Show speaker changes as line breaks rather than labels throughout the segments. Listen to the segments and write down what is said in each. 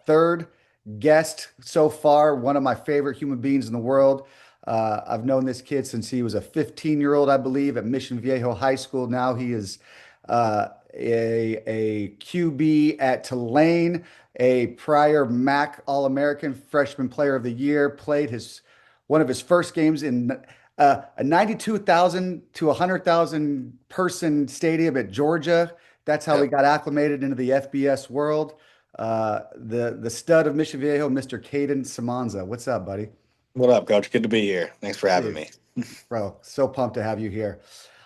Third guest so far, one of my favorite human beings in the world. I've known this kid since he was a 15-year-old, I believe, at Mission Viejo High School. Now he is a QB at Tulane, a prior MAC All-American Freshman Player of the Year, played his one of his first games in a 92,000 to 100,000 person stadium at Georgia. That's how we
Yep.
got acclimated into the FBS world. The stud of Mission Viejo, Mr. Kadin Semonza. What's up, buddy?
What up, coach? Good to be here. Thanks for having
Dude,
me.
bro, so pumped to have you here.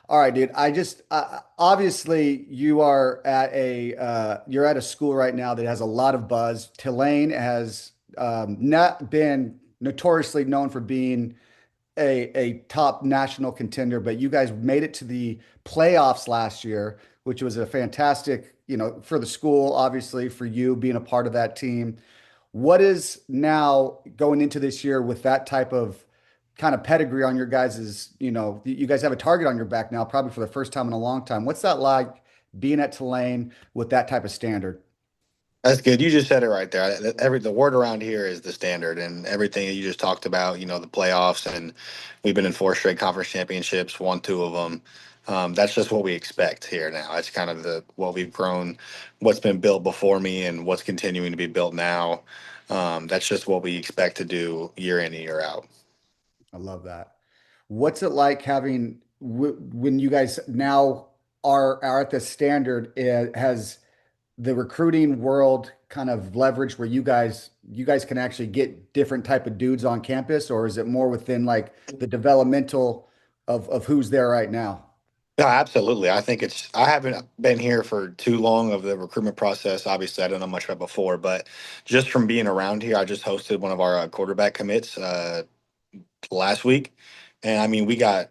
All right, dude. I just obviously you are at a you're at a school right now that has a lot of buzz. Tulane has not been notoriously known for being a top national contender, but you guys made it to the playoffs last year, which was a fantastic, for the school, obviously for you being a part of that team. What is now going into this year with that type of kind of pedigree on your guys's, you guys have a target on your back now, probably for the first time in a long time. What's that like being at Tulane with that type of standard?
That's good. You just said it right there. The word around here is the standard, and everything that you just talked about. The playoffs, and we've been in four straight conference championships, won two of them. That's just what we expect here now. That's kind of the what we've grown, what's been built before me, and what's continuing to be built now. That's just what we expect to do year in and year out.
I love that. What's it like having when you guys now are at the standard? Has the recruiting world kind of leverage where you guys can actually get different type of dudes on campus, or is it more within like the developmental of who's there right now?
No, absolutely. I think it's. I haven't been here for too long of the recruitment process. Obviously, I don't know much about before, but just from being around here, I just hosted one of our quarterback commits last week, and I mean, we got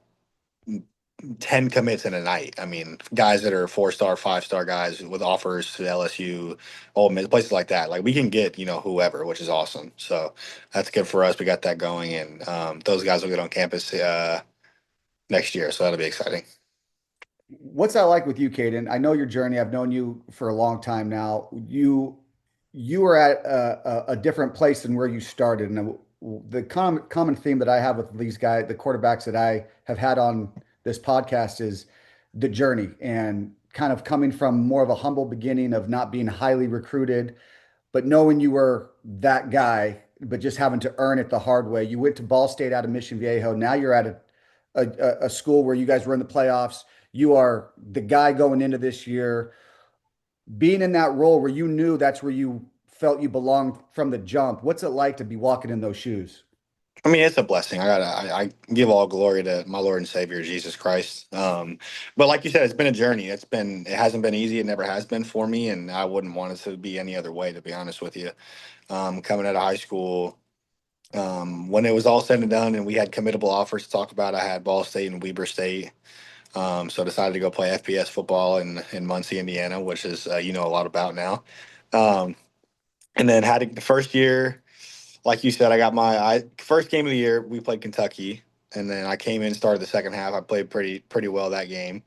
10 commits in a night. I mean, guys that are 4-star, 5-star guys with offers to LSU, Ole Miss, places like that. Like we can get whoever, which is awesome. So that's good for us. We got that going, and those guys will get on campus next year. So that'll be exciting.
What's that like with you, Caden? I know your journey. I've known you for a long time now. You were at a different place than where you started, and the common theme that I have with these guys, the quarterbacks that I have had on this podcast, is the journey and kind of coming from more of a humble beginning of not being highly recruited, but knowing you were that guy, but just having to earn it the hard way. You went to Ball State out of Mission Viejo. Now you're at a school where you guys were in the playoffs. You are the guy going into this year, being in that role where you knew that's where you felt you belonged from the jump. What's it like to be walking in those shoes?
I mean, it's a blessing. I give all glory to my Lord and Savior Jesus Christ. But like you said, it's been a journey. It hasn't been easy. It never has been for me, and I wouldn't want it to be any other way, to be honest with you. Coming out of high school, when it was all said and done, and we had committable offers to talk about, I had Ball State and Weber State. So I decided to go play FBS football in Muncie, Indiana, which is a lot about now. Um, and then the first year, like you said, I got my first game of the year. We played Kentucky, and then I came in, started the second half. I played pretty well that game,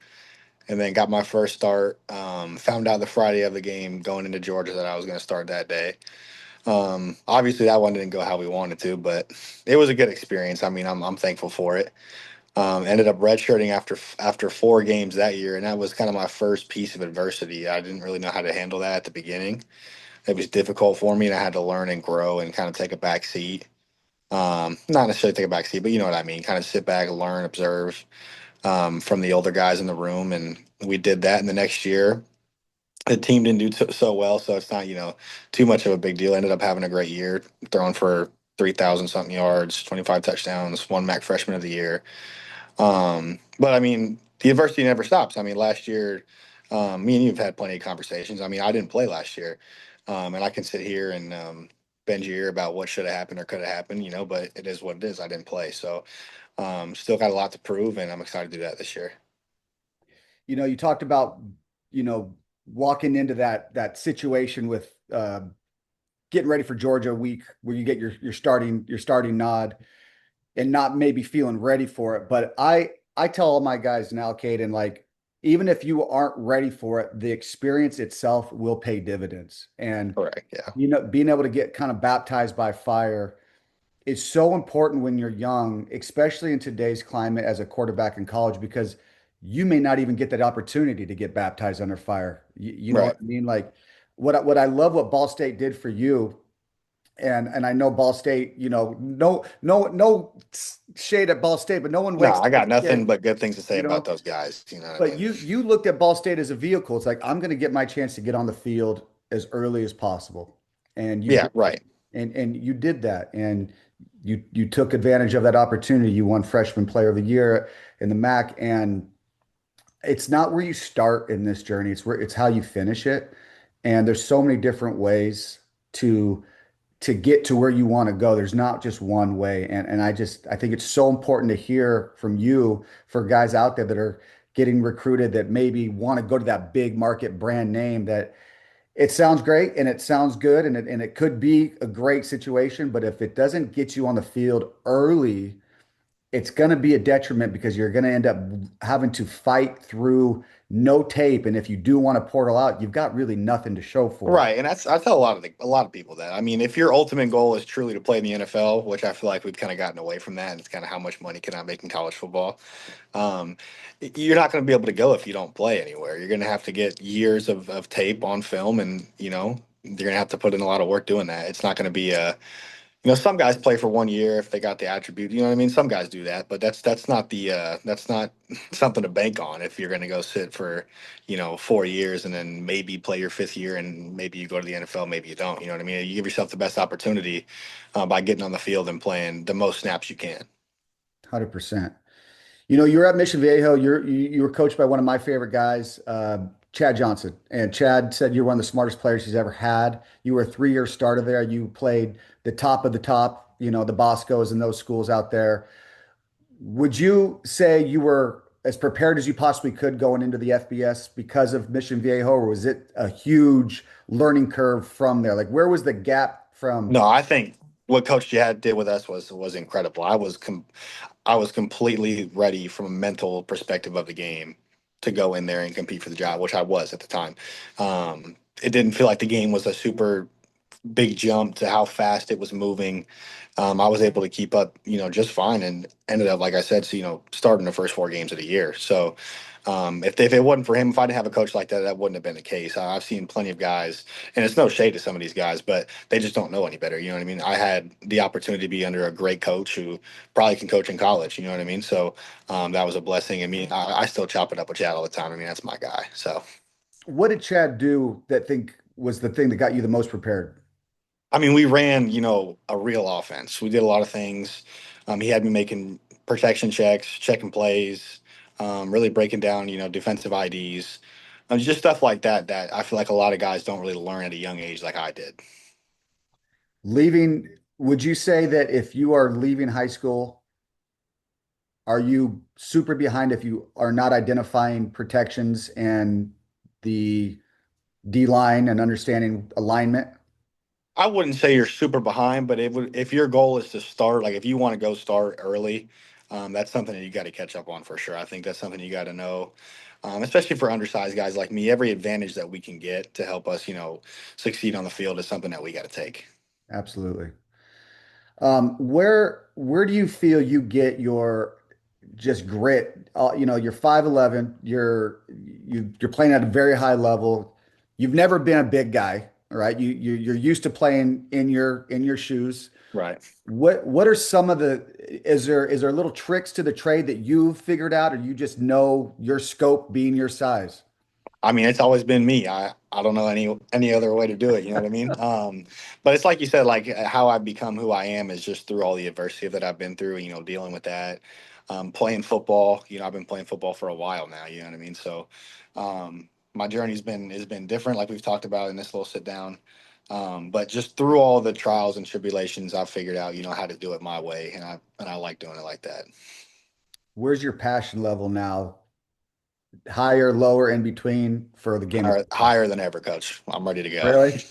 and then got my first start. Found out the Friday of the game going into Georgia that I was going to start that day. Obviously, that one didn't go how we wanted to, but it was a good experience. I mean, I'm thankful for it. Ended up redshirting after 4 games that year, and that was kind of my first piece of adversity. I didn't really know how to handle that at the beginning. It was difficult for me, and I had to learn and grow and kind of take a back seat. Not necessarily take a back seat, but you know what I mean. Kind of sit back, learn, observe from the older guys in the room, and we did that. In the next year, the team didn't do so well, so it's not too much of a big deal. Ended up having a great year, throwing for 3,000 something yards, 25 touchdowns, one MAC Freshman of the Year. But I mean, the adversity never stops. I mean, last year, me and you have had plenty of conversations. I mean, I didn't play last year, and I can sit here and bend your ear about what should have happened or could have happened, but it is what it is. I didn't play, so still got a lot to prove, and I'm excited to do that this year.
You talked about, you know, walking into that situation with getting ready for Georgia week where you get your starting nod and not maybe feeling ready for it. But I tell all my guys now, Caden, like even if you aren't ready for it, the experience itself will pay dividends. And
Correct. Yeah.
being able to get kind of baptized by fire is so important when you're young, especially in today's climate as a quarterback in college, because you may not even get that opportunity to get baptized under fire. You know what
Right.
I mean? Like what I love what Ball State did for you, and I know Ball State, no shade at Ball State, but no one
No,
wakes
I
up as
got
a
nothing
kid,
but good things to say
you
about
know.
those guys. You know what I
But
mean?
you looked at Ball State as a vehicle. It's like I'm going to get my chance to get on the field as early as possible, and you
Yeah.
did,
Right.
and you did that, and you took advantage of that opportunity. You won Freshman Player of the Year in the MAC, and it's not where you start in this journey. It's how you finish it, and there's so many different ways to to get to where you want to go. There's not just one way. And I think it's so important to hear from you for guys out there that are getting recruited that maybe want to go to that big market brand name that it sounds great and it sounds good and it could be a great situation, but if it doesn't get you on the field early, it's going to be a detriment because you're going to end up having to fight through no tape. And if you do want to portal out, you've got really nothing to show for it.
Right, and I tell a lot of people that. I mean, if your ultimate goal is truly to play in the NFL, which I feel like we've kind of gotten away from that, and it's kind of how much money can I make in college football. Um, you're not going to be able to go if you don't play anywhere. You're going to have to get years of tape on film, and you're going to have to put in a lot of work doing that. It's not going to be a some guys play for 1 year if they got the attribute. You know what I mean? Some guys do that, but that's not something to bank on if you're going to go sit for 4 years and then maybe play your fifth year and maybe you go to the NFL, maybe you don't. You know what I mean? You give yourself the best opportunity by getting on the field and playing the most snaps you can.
100%. You're at Mission Viejo. You were coached by one of my favorite guys, Chad Johnson. And Chad said you're one of the smartest players he's ever had. You were a 3-year starter there. You played the top of the top, the Boscos and those schools out there. Would you say you were as prepared as you possibly could going into the FBS because of Mission Viejo, or was it a huge learning curve from there? Like, where was the gap from?
No, I think what Coach Jad did with us was incredible. I was completely ready from a mental perspective of the game to go in there and compete for the job, which I was at the time. It didn't feel like the game was a super big jump to how fast it was moving. I was able to keep up, just fine, and ended up, like I said, so, starting the first 4 games of the year. So, if it wasn't for him, if I didn't have a coach like that, that wouldn't have been the case. I've seen plenty of guys, and it's no shade to some of these guys, but they just don't know any better. You know what I mean? I had the opportunity to be under a great coach who probably can coach in college. You know what I mean? So, that was a blessing. I still chop it up with Chad all the time. I mean, that's my guy. So.
What did Chad do that think was the thing that got you the most prepared?
We ran, a real offense. We did a lot of things. He had me making protection checks, checking plays, really breaking down, defensive IDs, just stuff like that. That I feel like a lot of guys don't really learn at a young age, like I did.
Leaving, would you say that if you are leaving high school, are you super behind if you are not identifying protections and the D line and understanding alignment?
I wouldn't say you're super behind, but if your goal is to start, like if you want to go start early, that's something that you got to catch up on for sure. I think that's something you got to know, especially for undersized guys like me. Every advantage that we can get to help us, succeed on the field is something that we got to take.
Absolutely. Where do you feel you get your just grit? You're 5'11, you're playing at a very high level. You've never been a big guy, right? You're used to playing in your shoes.
Right.
What are some of the is there little tricks to the trade that you've figured out, or you just know your scope being your size?
It's always been me. I don't know any other way to do it. You know what I mean? But it's like you said, like how I've become who I am is just through all the adversity that I've been through. Dealing with that, playing football. I've been playing football for a while now. You know what I mean? So, my journey's been has been different, like we've talked about in this little sit down. But just through all the trials and tribulations, I've figured out, how to do it my way, and I like doing it like that.
Where's your passion level now? Higher, lower, in between for the game of football?
Higher than ever, coach. I'm ready to go.
Really?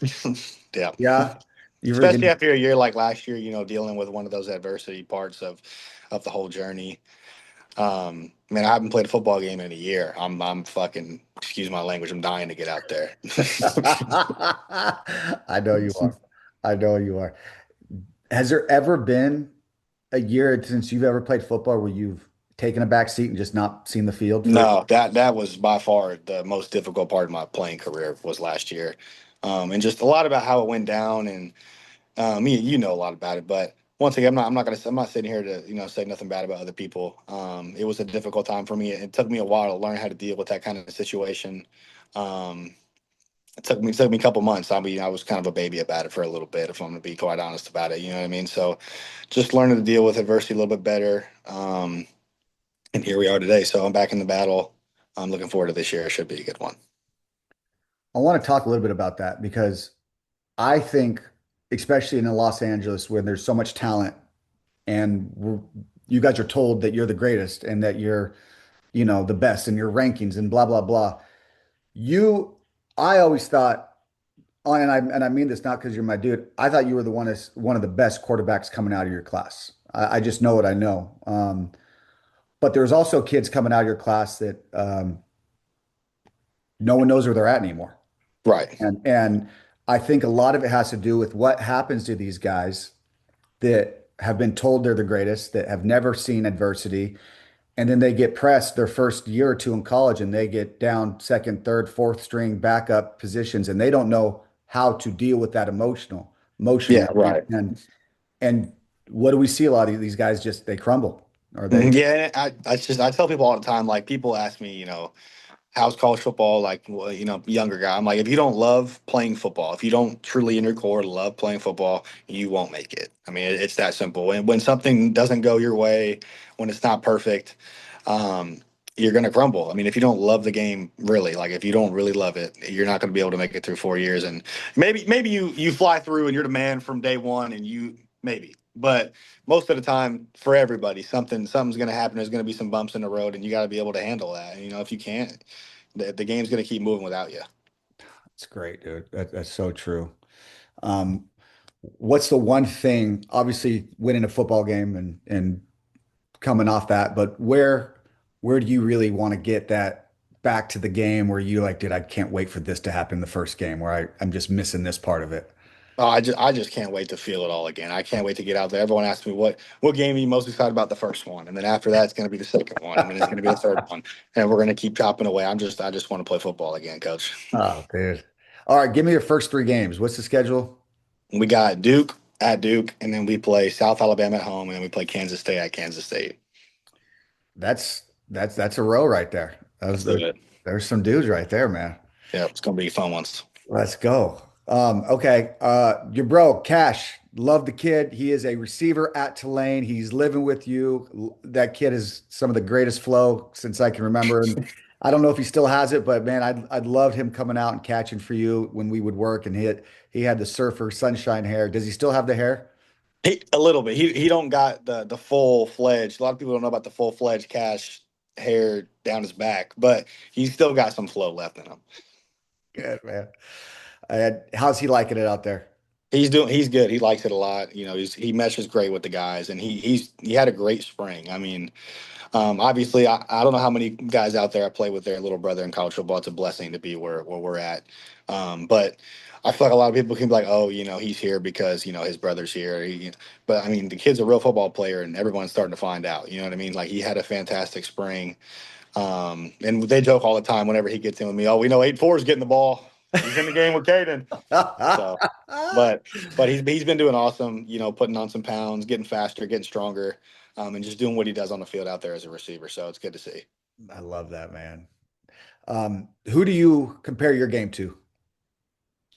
Yeah.
Yeah. You
Especially
freaking
after a year like last year, dealing with one of those adversity parts of the whole journey. Man, I haven't played a football game in a year. I'm fucking, excuse my language, I'm dying to get out there.
I know you are. I know you are. Has there ever been a year since you've ever played football where you've taken a back seat and just not seen the field for?
No, that was by far the most difficult part of my playing career was last year, and just a lot about how it went down. And you know a lot about it, but once again, I'm not sitting here to say nothing bad about other people. It was a difficult time for me. It took me a while to learn how to deal with that kind of situation. Um, it took me a couple months. I mean, I was kind of a baby about it for a little bit, if I'm going to be quite honest about it. You know what I mean? So just learning to deal with adversity a little bit better. And here we are today. So I'm back in the battle. I'm looking forward to this year. It should be a good one.
I want to talk a little bit about that because I think, especially in Los Angeles, where there's so much talent, and you guys are told that you're the greatest and that you're, the best in your rankings and blah blah blah. You, I always thought, and I mean this not because you're my dude. I thought you were one of the best quarterbacks coming out of your class. I just know what I know. But there's also kids coming out of your class that no one knows where they're at anymore.
Right.
And I think a lot of it has to do with what happens to these guys that have been told they're the greatest, that have never seen adversity, and then they get pressed their first year or two in college and they get down second, third, fourth string backup positions and they don't know how to deal with that
Yeah.
emotionally.
Right.
And what do we see? A lot of these guys just they crumble or they
Mhm. Yeah. And I tell people all the time, like people ask me, how's college football like, well, younger guy. I'm like, if you don't love playing football, if you don't truly in your core love playing football, you won't make it. I mean, it's that simple. And when something doesn't go your way, when it's not perfect, um, you're going to crumble. I mean, if you don't love the game, really, like if you don't really love it, you're not going to be able to make it through 4 years. And maybe you fly through and you're the man from day one, and you maybe, but most of the time for everybody, something's going to happen. There's going to be some bumps in the road, and you got to be able to handle that. And, if you can't, the game's going to keep moving without you.
It's great, dude. That's so true. Um, what's the one thing, obviously winning a football game and coming off that, but where do you really want to get that back to the game where you like, dude, I can't wait for this to happen in the first game where I'm just missing this part of it.
Oh, I just can't wait to feel it all again. I can't wait to get out there. Everyone asks me what game are you most excited about? The first one, and then after that, it's going to be the second one, and then it's going to be the third one, and we're going to keep chopping away. I just want to play football again, Coach.
Oh, dude. All right, give me your first three games. What's the schedule?
We got Duke at Duke, and then we play South Alabama at home, and then we play Kansas State at Kansas State.
That's a row right there.
Let's do it.
There's some dudes right there, man.
Yeah, it's going to be fun ones.
Let's go. Okay. Your bro, Cash, love the kid. He is a receiver at Tulane. He's living with you. That kid is some of the greatest flow since I can remember. And I don't know if he still has it, but man, I'd loved him coming out and catching for you when we would work. And he had the surfer sunshine hair. Does he still have the hair?
A little bit. He don't got the full fledged. A lot of people don't know about the full fledged Cash hair down his back, but he's still got some flow left in him.
Good, man. How's he liking it out there?
He's good. He likes it a lot. He meshes great with the guys, and he had a great spring. I mean, obviously, I don't know how many guys out there I play with their little brother in college football. It's a blessing to be where we're at. But I feel like a lot of people can be like, oh, he's here because his brother's here. But I mean, the kid's a real football player, and everyone's starting to find out. You know what I mean? Like he had a fantastic spring. And they joke all the time whenever he gets in with me. Oh, we know 8-4 is getting the ball. He's in the game with Kadin. So, but he's been doing awesome. Putting on some pounds, getting faster, getting stronger, and just doing what he does on the field out there as a receiver. So it's good to see.
I love that, man. Who do you compare your game to?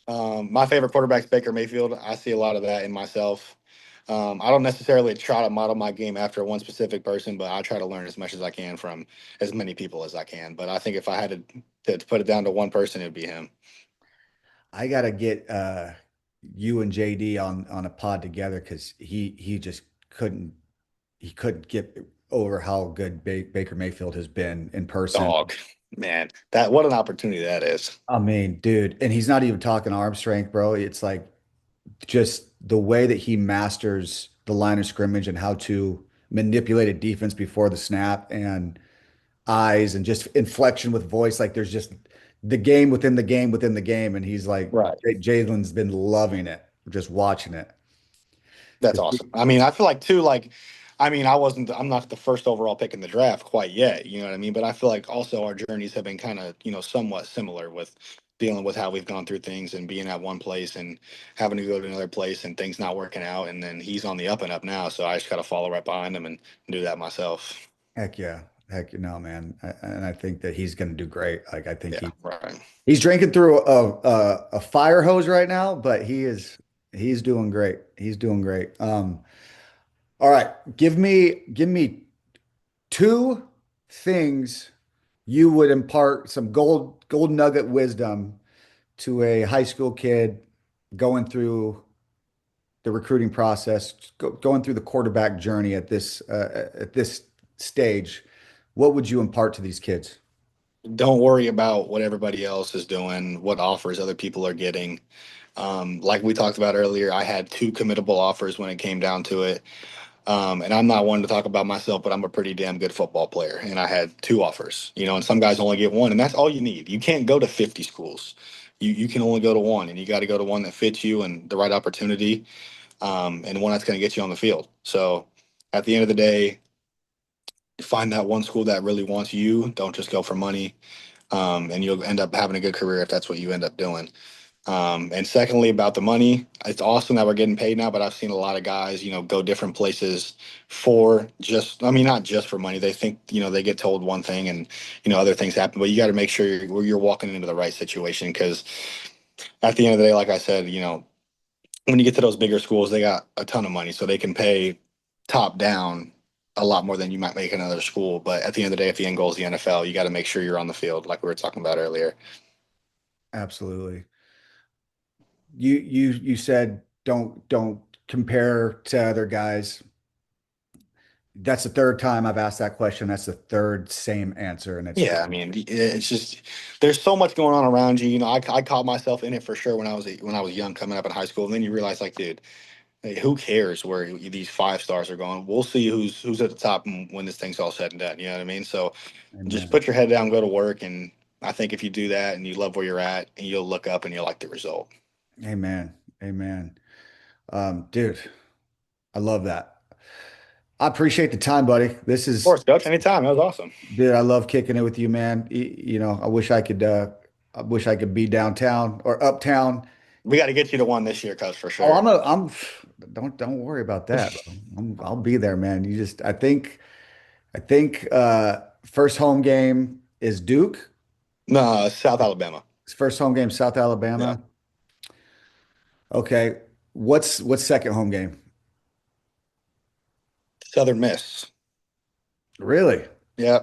My favorite quarterback's Baker Mayfield. I see a lot of that in myself. I don't necessarily try to model my game after one specific person, but I try to learn as much as I can from as many people as I can. But I think if I had to put it down to one person, it'd be him.
I gotta get you and JD on a pod together because he just couldn't get over how good Baker Mayfield has been in person.
Dog, man, that what an opportunity that is.
I mean, dude, and he's not even talking arm strength, bro. It's like just the way that he masters the line of scrimmage and how to manipulate a defense before the snap. And eyes and just inflection with voice. Like there's just the game within the game within the game. And he's like,
Right.
Jalen's been loving it, just watching it.
That's awesome. I mean, I feel like too, like, I mean, I'm not the first overall pick in the draft quite yet, you know what I mean? But I feel like also our journeys have been kind of, somewhat similar with dealing with how we've gone through things and being at one place and having to go to another place and things not working out. And then he's on the up and up now. So I just got to follow right behind him and do that myself.
Heck yeah. Heck no, man. And I think that he's going to do great. Like I think
Yeah. Right.
he's drinking through a fire hose right now, but he's doing great. He's doing great. All right, give me two things you would impart some gold nugget wisdom to a high school kid going through the recruiting process, going through the quarterback journey at this stage. What would you impart to these kids?
Don't worry about what everybody else is doing, what offers other people are getting. Like we talked about earlier, I had two committable offers when it came down to it. And I'm not one to talk about myself, but I'm a pretty damn good football player. And I had two offers, and some guys only get one, and that's all you need. You can't go to 50 schools. You can only go to one, and you got to go to one that fits you and the right opportunity, and one that's going to get you on the field. So at the end of the day, find that one school that really wants you. Don't just go for money, and you'll end up having a good career if that's what you end up doing. And secondly, about the money, it's awesome that we're getting paid now, but I've seen a lot of guys, go different places for just, I mean, not just for money. They think, they get told one thing and, other things happen, but you got to make sure you're walking into the right situation. Because at the end of the day, like I said, when you get to those bigger schools, they got a ton of money, so they can pay top down a lot more than you might make in another school. But at the end of the day, if the end goal is the NFL, you got to make sure you're on the field, like we were talking about earlier.
Absolutely. You said don't compare to other guys. That's the third time I've asked that question. That's the third same answer, and it's
Yeah, I mean, it's just there's so much going on around you. I caught myself in it for sure when I was young, coming up in high school. And then you realize, like, dude, hey, who cares where these five stars are going? We'll see who's at the top when this thing's all said and done. You know what I mean? So just
amen.
put your head down, go to work, and I think if you do that and you love where you're at, and you'll look up and you'll like the result.
Amen. Amen. Dude, I love that. I appreciate the time, buddy. This
Of
is,
course, Coach. Anytime. That was awesome.
dude, I love kicking it with you, man. I wish I could be downtown or uptown.
We got to get you to one this year, Coach, for
Oh,
sure.
don't worry about that, bro. I'll be there, man. I think first home game is Duke.
No, South Alabama.
First home game, South
Yeah,
Alabama. Okay. What's second home game?
Southern Miss.
Really?
Yeah,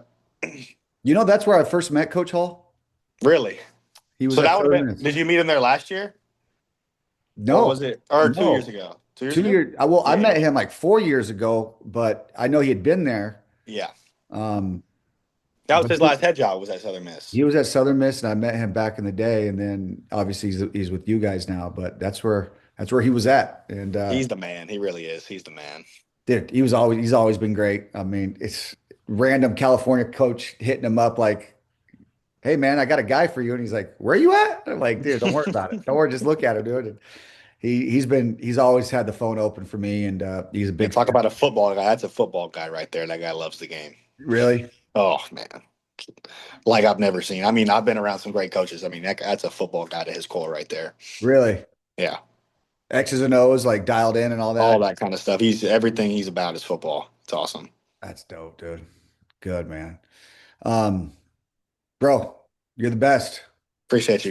That's where I first met Coach Hall.
really.
He was
So
at
that would have
Southern
been.
Miss.
Did you meet him there last year? Or
No,
was it, or 2 years
no.
ago? 2 years
Two
ago?
years. Well, I
Yeah,
met him like 4 years ago, but I know he had been there.
yeah.
Um,
That was
but
his last head job. Was at Southern Miss.
he was at Southern Miss, and I met him back in the day. And then obviously he's with you guys now, but that's where he was at. And
He's the man. He really is. He's the man.
dude, he's always been great. I mean, it's random California coach hitting him up like, "Hey man, I got a guy for you," and he's like, "Where are you at?" I'm like, "Dude, don't worry about it. Don't worry, just look at him, dude." And he's always had the phone open for me, and he's a
Man,
big
talk
fan.
about a football guy. That's a football guy right there. That guy loves the game.
Really,
Oh man, like I've never seen. I mean, I've been around some great coaches. I mean, that's a football guy to his core right there.
really.
Yeah,
X's and O's like dialed in and all
all
that.
that kind of stuff. He's everything he's about is football. It's awesome.
That's dope, dude. Good man. Um, bro, you're the best.
Appreciate you.